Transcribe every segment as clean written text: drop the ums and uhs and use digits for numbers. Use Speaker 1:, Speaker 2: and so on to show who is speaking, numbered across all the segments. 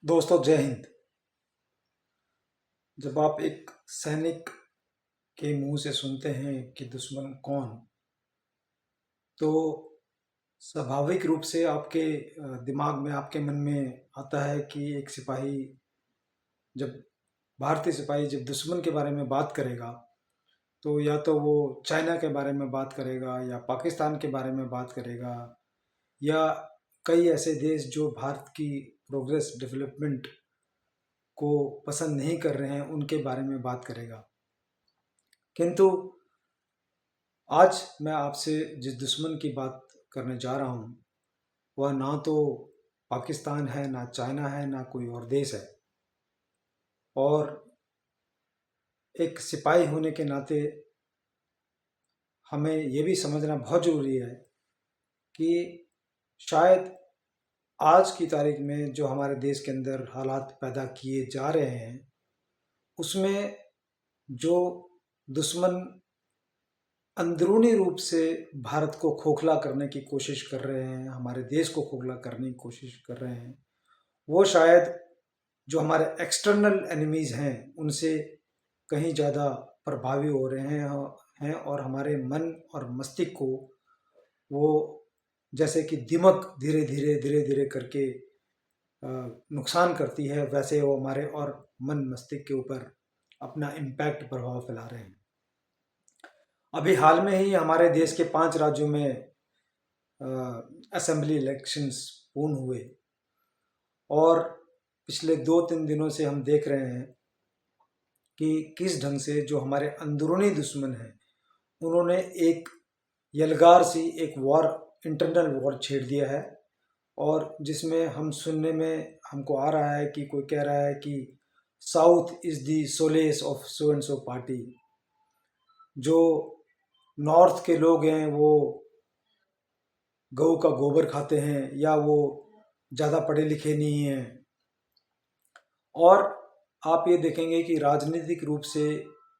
Speaker 1: दोस्तों, जय हिंद। जब आप एक सैनिक के मुंह से सुनते हैं कि दुश्मन कौन, तो स्वाभाविक रूप से आपके दिमाग में, आपके मन में आता है कि एक सिपाही जब भारतीय सिपाही जब दुश्मन के बारे में बात करेगा, तो या तो वो चाइना के बारे में बात करेगा या पाकिस्तान के बारे में बात करेगा या कई ऐसे देश जो भारत की प्रोग्रेस, डेवलपमेंट को पसंद नहीं कर रहे हैं, उनके बारे में बात करेगा। किंतु आज मैं आपसे जिस दुश्मन की बात करने जा रहा हूँ, वह ना तो पाकिस्तान है, ना चाइना है, ना कोई और देश है। और एक सिपाही होने के नाते हमें ये भी समझना बहुत ज़रूरी है कि शायद आज की तारीख में जो हमारे देश के अंदर हालात पैदा किए जा रहे हैं, उसमें जो दुश्मन अंदरूनी रूप से भारत को खोखला करने की कोशिश कर रहे हैं, हमारे देश को खोखला करने की कोशिश कर रहे हैं, वो शायद जो हमारे एक्सटर्नल एनिमीज़ हैं, उनसे कहीं ज़्यादा प्रभावी हो रहे हैं और हमारे मन और मस्तिष्क को वो जैसे कि दिमक धीरे धीरे करके नुकसान करती है, वैसे वो हमारे और मन मस्तिष्क के ऊपर अपना इम्पैक्ट, प्रभाव फैला रहे हैं। अभी हाल में ही हमारे देश के 5 राज्यों में असेंबली इलेक्शंस पूर्ण हुए और पिछले 2-3 दिनों से हम देख रहे हैं कि किस ढंग से जो हमारे अंदरूनी दुश्मन हैं, उन्होंने एक यलगार सी एक वॉर, इंटरनल वॉर छेड़ दिया है। और जिसमें हम सुनने में हमको आ रहा है कि कोई कह रहा है कि south is the solace of so and so party. जो नॉर्थ के लोग हैं वो गऊ का गोबर खाते हैं या वो ज़्यादा पढ़े लिखे नहीं हैं। और आप ये देखेंगे कि राजनीतिक रूप से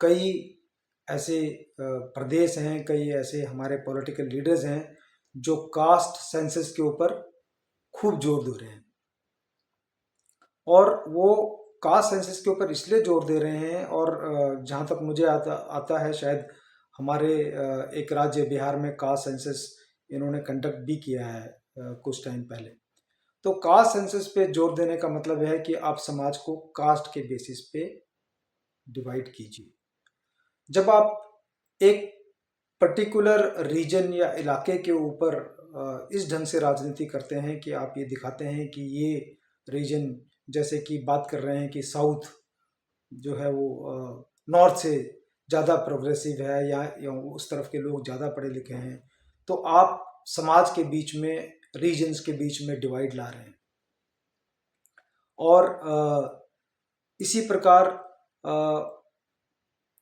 Speaker 1: कई ऐसे प्रदेश हैं, कई ऐसे हमारे पॉलिटिकल लीडर्स हैं जो कास्ट सेंसस के ऊपर खूब जोर दे रहे हैं। और वो कास्ट सेंसस के ऊपर इसलिए जोर दे रहे हैं, और जहाँ तक मुझे आता है, शायद हमारे एक राज्य बिहार में कास्ट सेंसस इन्होंने कंडक्ट भी किया है कुछ टाइम पहले। तो कास्ट सेंसस पे जोर देने का मतलब है कि आप समाज को कास्ट के बेसिस पे डिवाइड कीजिए। जब आप एक पर्टिकुलर रीजन या इलाके के ऊपर इस ढंग से राजनीति करते हैं कि आप ये दिखाते हैं कि ये रीजन, जैसे कि बात कर रहे हैं कि साउथ जो है वो नॉर्थ से ज़्यादा प्रोग्रेसिव है या उस तरफ के लोग ज़्यादा पढ़े लिखे हैं, तो आप समाज के बीच में, रीजन्स के बीच में डिवाइड ला रहे हैं। और इसी प्रकार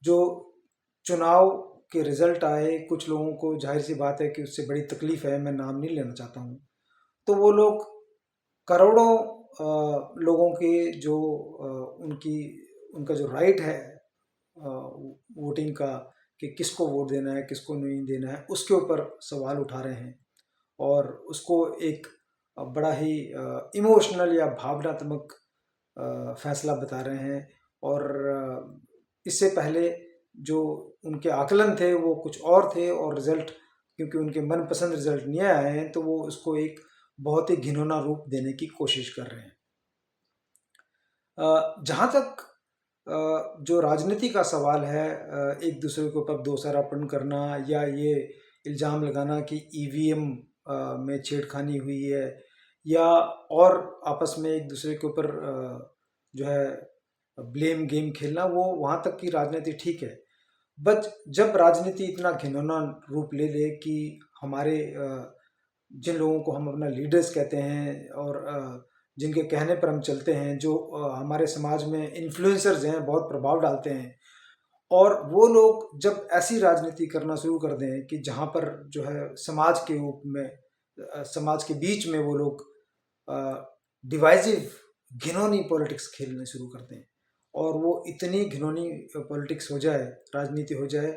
Speaker 1: जो चुनाव के रिजल्ट आए, कुछ लोगों को जाहिर सी बात है कि उससे बड़ी तकलीफ है, मैं नाम नहीं लेना चाहता हूँ। तो वो लोग करोड़ों लोगों के जो उनकी उनका जो राइट है वोटिंग का, कि किसको वोट देना है, किसको नहीं देना है, उसके ऊपर सवाल उठा रहे हैं और उसको एक बड़ा ही इमोशनल या भावनात्मक फैसला बता रहे हैं। और इससे पहले जो उनके आकलन थे वो कुछ और थे, और रिजल्ट, क्योंकि उनके मनपसंद रिजल्ट नहीं आए हैं, तो वो उसको एक बहुत ही घिनौना रूप देने की कोशिश कर रहे हैं। जहाँ तक जो राजनीति का सवाल है, एक दूसरे के ऊपर दोषारोपण करना या ये इल्ज़ाम लगाना कि ईवीएम में छेड़खानी हुई है, या और आपस में एक दूसरे के ऊपर जो है ब्लेम गेम खेलना, वो वहाँ तक की राजनीति ठीक है। बट जब राजनीति इतना घिनौना रूप ले ले कि हमारे जिन लोगों को हम अपना लीडर्स कहते हैं और जिनके कहने पर हम चलते हैं, जो हमारे समाज में इन्फ्लुएंसर्स हैं, बहुत प्रभाव डालते हैं, और वो लोग जब ऐसी राजनीति करना शुरू कर दें कि जहाँ पर जो है समाज के रूप में, समाज के बीच में वो लोग डिवाइसिव, घिनौनी पॉलिटिक्स खेलने शुरू करते हैं, और वो इतनी घिनौनी पॉलिटिक्स हो जाए, राजनीति हो जाए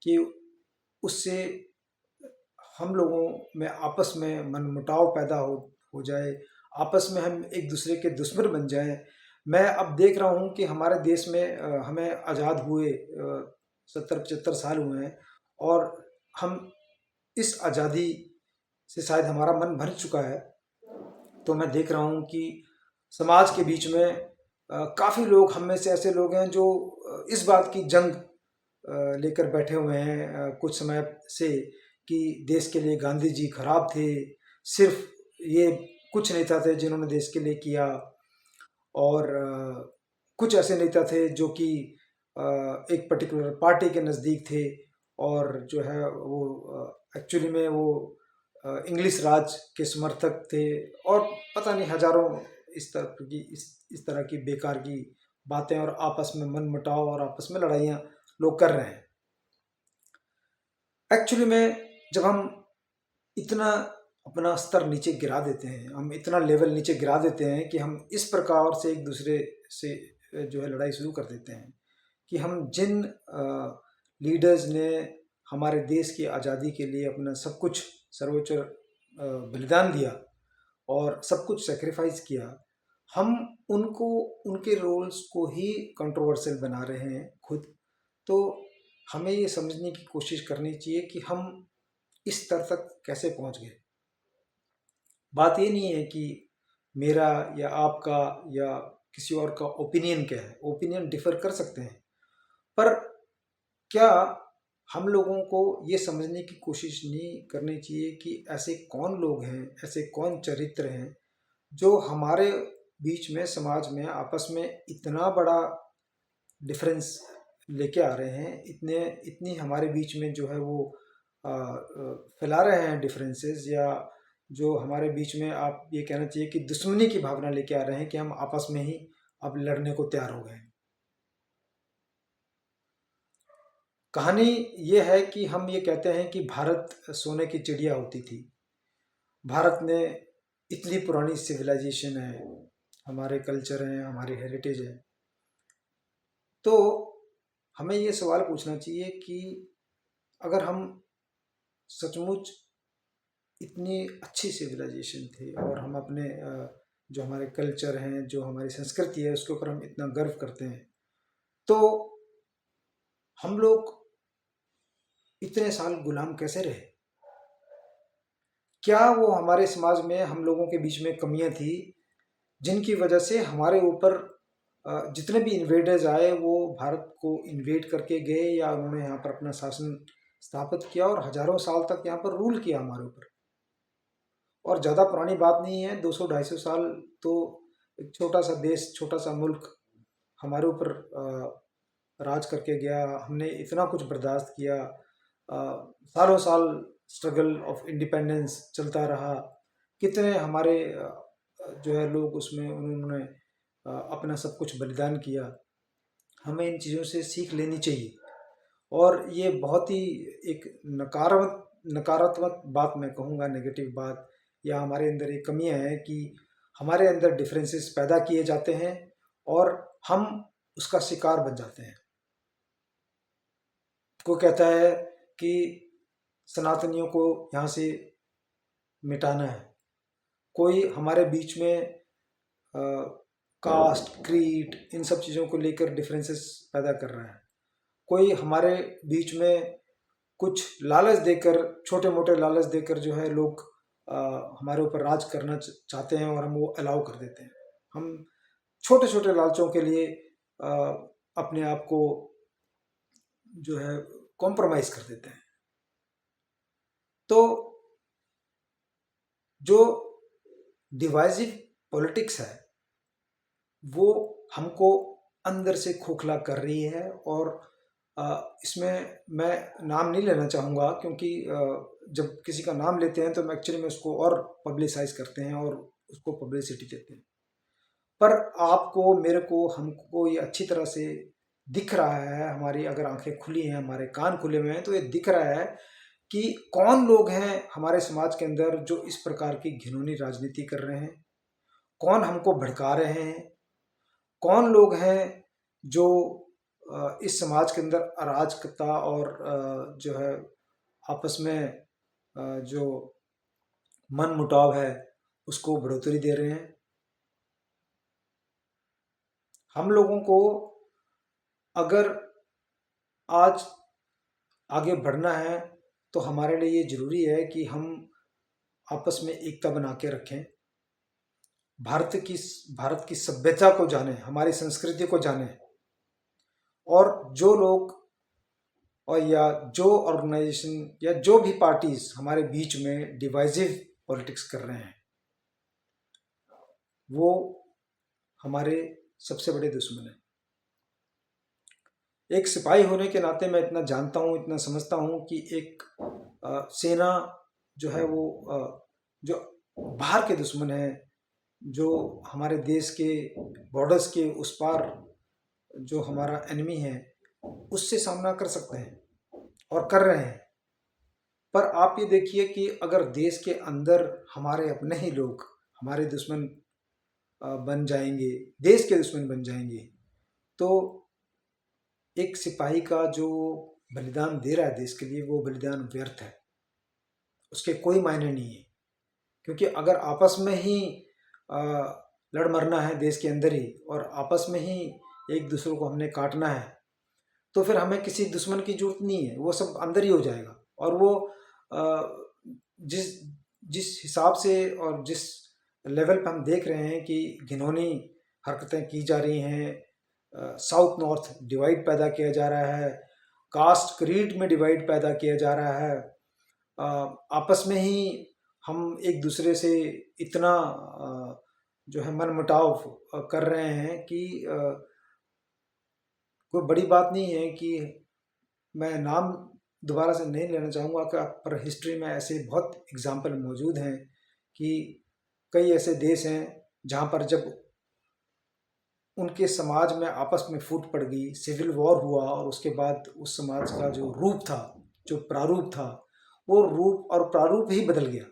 Speaker 1: कि उससे हम लोगों में आपस में मनमुटाव पैदा हो जाए, आपस में हम एक दूसरे के दुश्मन बन जाएं। मैं अब देख रहा हूं कि हमारे देश में हमें आज़ाद हुए 70-75 साल हुए हैं, और हम इस आज़ादी से शायद हमारा मन भर चुका है। तो मैं देख रहा हूँ कि समाज के बीच में काफ़ी लोग, हम में से ऐसे लोग हैं जो इस बात की जंग लेकर बैठे हुए हैं कुछ समय से, कि देश के लिए गांधी जी खराब थे, सिर्फ ये कुछ नेता थे जिन्होंने देश के लिए किया, और कुछ ऐसे नेता थे जो कि एक पर्टिकुलर पार्टी के नज़दीक थे, और जो है वो एक्चुअली में वो इंग्लिश राज के समर्थक थे, और पता नहीं हजारों इस तरह की बेकार की बातें, और आपस में मन मुटाव और आपस में लड़ाइयाँ लोग कर रहे हैं। एक्चुअली में जब हम इतना अपना स्तर नीचे गिरा देते हैं, हम इतना लेवल नीचे गिरा देते हैं कि हम इस प्रकार से एक दूसरे से जो है लड़ाई शुरू कर देते हैं, कि हम जिन लीडर्स ने हमारे देश की आज़ादी के लिए अपना सब कुछ सर्वोच्च बलिदान दिया और सब कुछ सेक्रीफाइस किया, हम उनको, उनके रोल्स को ही कंट्रोवर्शियल बना रहे हैं खुद। तो हमें ये समझने की कोशिश करनी चाहिए कि हम इस स्तर तक कैसे पहुंच गए। बात ये नहीं है कि मेरा या आपका या किसी और का ओपिनियन क्या है, ओपिनियन डिफर कर सकते हैं, पर क्या हम लोगों को ये समझने की कोशिश नहीं करनी चाहिए कि ऐसे कौन लोग हैं, ऐसे कौन चरित्र हैं जो हमारे बीच में, समाज में, आपस में इतना बड़ा डिफरेंस लेके आ रहे हैं, इतनी हमारे बीच में जो है वो फैला रहे हैं डिफरेंसेस, या जो हमारे बीच में, आप ये कहना चाहिए कि दुश्मनी की भावना लेके आ रहे हैं, कि हम आपस में ही अब लड़ने को तैयार हो गए हैं। कहानी ये है कि हम ये कहते हैं कि भारत सोने की चिड़िया होती थी। भारत में इतनी पुरानी सिविलाइजेशन है, हमारे कल्चर हैं, हमारी हेरिटेज है। तो हमें ये सवाल पूछना चाहिए कि अगर हम सचमुच इतनी अच्छी सिविलाइजेशन थे, और हम अपने जो हमारे कल्चर हैं, जो हमारी संस्कृति है, उसके ऊपर हम इतना गर्व करते हैं, तो हम लोग इतने साल गुलाम कैसे रहे? क्या वो हमारे समाज में हम लोगों के बीच में कमियां थी जिनकी वजह से हमारे ऊपर जितने भी इन्वेडर्स आए वो भारत को इन्वेड करके गए, या उन्होंने यहाँ पर अपना शासन स्थापित किया और हजारों साल तक यहाँ पर रूल किया हमारे ऊपर? और ज़्यादा पुरानी बात नहीं है, 200-250 साल तो एक छोटा सा देश, छोटा सा मुल्क हमारे ऊपर राज करके गया। हमने इतना कुछ बर्दाश्त किया, सालों साल स्ट्रगल ऑफ इंडिपेंडेंस चलता रहा, कितने हमारे जो है लोग उसमें, उन्होंने अपना सब कुछ बलिदान किया। हमें इन चीज़ों से सीख लेनी चाहिए। और ये बहुत ही एक नकारात्मक बात मैं कहूँगा, नेगेटिव बात, या हमारे अंदर एक कमियां हैं कि हमारे अंदर डिफरेंसेस पैदा किए जाते हैं और हम उसका शिकार बन जाते हैं। कोई कहता है कि सनातनियों को यहाँ से मिटाना है, कोई हमारे बीच में कास्ट, क्रीड, इन सब चीज़ों को लेकर डिफरेंसेस पैदा कर रहा है, कोई हमारे बीच में कुछ लालच देकर, छोटे मोटे लालच देकर जो है लोग हमारे ऊपर राज करना चाहते हैं, और हम वो अलाउ कर देते हैं। हम छोटे छोटे लालचों के लिए अपने आप को जो है कॉम्प्रोमाइज कर देते हैं। तो जो डिवाइसिव पॉलिटिक्स है वो हमको अंदर से खोखला कर रही है, और इसमें मैं नाम नहीं लेना चाहूँगा, क्योंकि जब किसी का नाम लेते हैं तो हम एक्चुअली में उसको और पब्लिसाइज करते हैं और उसको पब्लिसिटी देते हैं। पर आपको, मेरे को, हमको ये अच्छी तरह से दिख रहा है, हमारी अगर आंखें खुली हैं, हमारे कान खुले हुए हैं, तो ये दिख रहा है कि कौन लोग हैं हमारे समाज के अंदर जो इस प्रकार की घिनौनी राजनीति कर रहे हैं, कौन हमको भड़का रहे हैं, कौन लोग हैं जो इस समाज के अंदर अराजकता और जो है आपस में जो मन मुटाव है उसको बढ़ोतरी दे रहे हैं। हम लोगों को अगर आज आगे बढ़ना है तो हमारे लिए ये जरूरी है कि हम आपस में एकता बना के रखें, भारत की सभ्यता को जानें, हमारी संस्कृति को जानें, और जो लोग और या जो ऑर्गेनाइजेशन या जो भी पार्टीज हमारे बीच में डिवाइसिव पॉलिटिक्स कर रहे हैं वो हमारे सबसे बड़े दुश्मन हैं। एक सिपाही होने के नाते मैं इतना जानता हूँ, इतना समझता हूँ कि एक सेना जो है वो जो बाहर के दुश्मन है, जो हमारे देश के बॉर्डर्स के उस पार जो हमारा एनिमी है, उससे सामना कर सकते हैं और कर रहे हैं। पर आप ये देखिए कि अगर देश के अंदर हमारे अपने ही लोग हमारे दुश्मन बन जाएंगे, देश के दुश्मन बन जाएंगे, तो एक सिपाही का जो बलिदान दे रहा है देश के लिए, वो बलिदान व्यर्थ है, उसके कोई मायने नहीं है। क्योंकि अगर आपस में ही लड़ मरना है देश के अंदर ही, और आपस में ही एक दूसरे को हमने काटना है, तो फिर हमें किसी दुश्मन की जरूरत नहीं है, वो सब अंदर ही हो जाएगा। और वो जिस जिस हिसाब से और जिस लेवल पर हम देख रहे हैं कि घिनौनी हरकतें की जा रही हैं, साउथ नॉर्थ डिवाइड पैदा किया जा रहा है, कास्ट क्रीड में डिवाइड पैदा किया जा रहा है, आपस में ही हम एक दूसरे से इतना जो है मनमुटाव कर रहे हैं कि कोई बड़ी बात नहीं है। कि मैं नाम दोबारा से नहीं लेना चाहूँगा, पर हिस्ट्री में ऐसे बहुत एग्जाम्पल मौजूद हैं कि कई ऐसे देश हैं जहाँ पर जब उनके समाज में आपस में फूट पड़ गई, सिविल वॉर हुआ, और उसके बाद उस समाज का जो रूप था, जो प्रारूप था, वो रूप और प्रारूप ही बदल गया।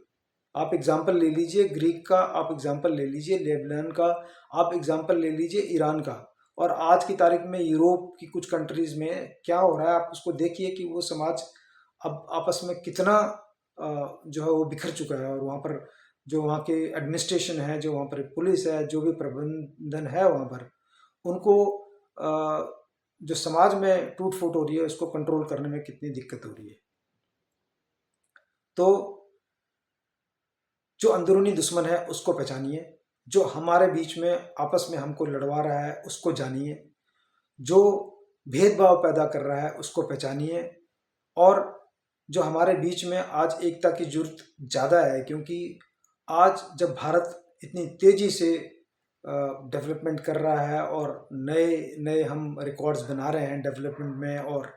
Speaker 1: आप एग्जाम्पल ले लीजिए ग्रीक का, आप एग्जाम्पल ले लीजिए लेबनान का, आप एग्जाम्पल ले लीजिए ईरान का, और आज की तारीख में यूरोप की कुछ कंट्रीज में क्या हो रहा है आप उसको देखिए कि वो समाज अब आपस में कितना जो है वो बिखर चुका है। और वहाँ पर जो वहाँ के एडमिनिस्ट्रेशन है, जो वहाँ पर पुलिस है, जो भी प्रबंधन है वहाँ पर, उनको जो समाज में टूट फूट हो रही है उसको कंट्रोल करने में कितनी दिक्कत हो रही है। तो जो अंदरूनी दुश्मन है उसको पहचानिए, जो हमारे बीच में आपस में हमको लड़वा रहा है उसको जानिए, जो भेदभाव पैदा कर रहा है उसको पहचानिए, और जो हमारे बीच में आज एकता की जरूरत ज़्यादा है। क्योंकि आज जब भारत इतनी तेज़ी से डेवलपमेंट कर रहा है और नए नए हम रिकॉर्ड्स बना रहे हैं डेवलपमेंट में, और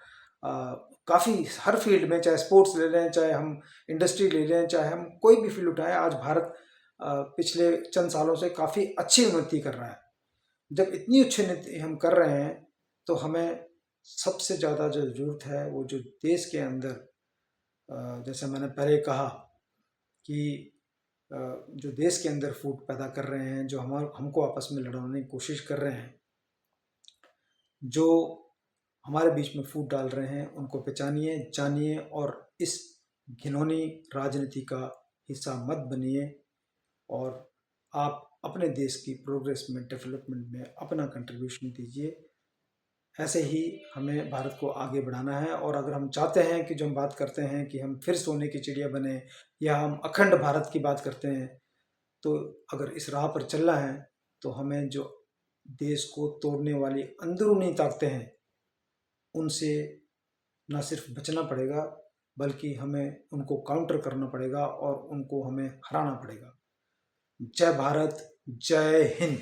Speaker 1: काफ़ी हर फील्ड में, चाहे स्पोर्ट्स ले लें, चाहे हम इंडस्ट्री ले लें, चाहे हम कोई भी फील्ड उठाएं, आज भारत पिछले चंद सालों से काफ़ी अच्छी उन्नति कर रहा है। जब इतनी अच्छी उन्नति हम कर रहे हैं तो हमें सबसे ज़्यादा जो ज़रूरत है वो जो देश के अंदर, जैसे मैंने पहले कहा कि जो देश के अंदर फूट पैदा कर रहे हैं, जो हमको आपस में लड़ाने की कोशिश कर रहे हैं, जो हमारे बीच में फूट डाल रहे हैं, उनको पहचानिए, जानिए, और इस घिनौनी राजनीति का हिस्सा मत बनिए, और आप अपने देश की प्रोग्रेस में, डेवलपमेंट में अपना कंट्रीब्यूशन दीजिए। ऐसे ही हमें भारत को आगे बढ़ाना है। और अगर हम चाहते हैं कि जो हम बात करते हैं कि हम फिर सोने की चिड़िया बने, या हम अखंड भारत की बात करते हैं, तो अगर इस राह पर चलना है तो हमें जो देश को तोड़ने वाली अंदरूनी ताकतें हैं उनसे न सिर्फ बचना पड़ेगा, बल्कि हमें उनको काउंटर करना पड़ेगा और उनको हमें हराना पड़ेगा। जय भारत, जय हिंद।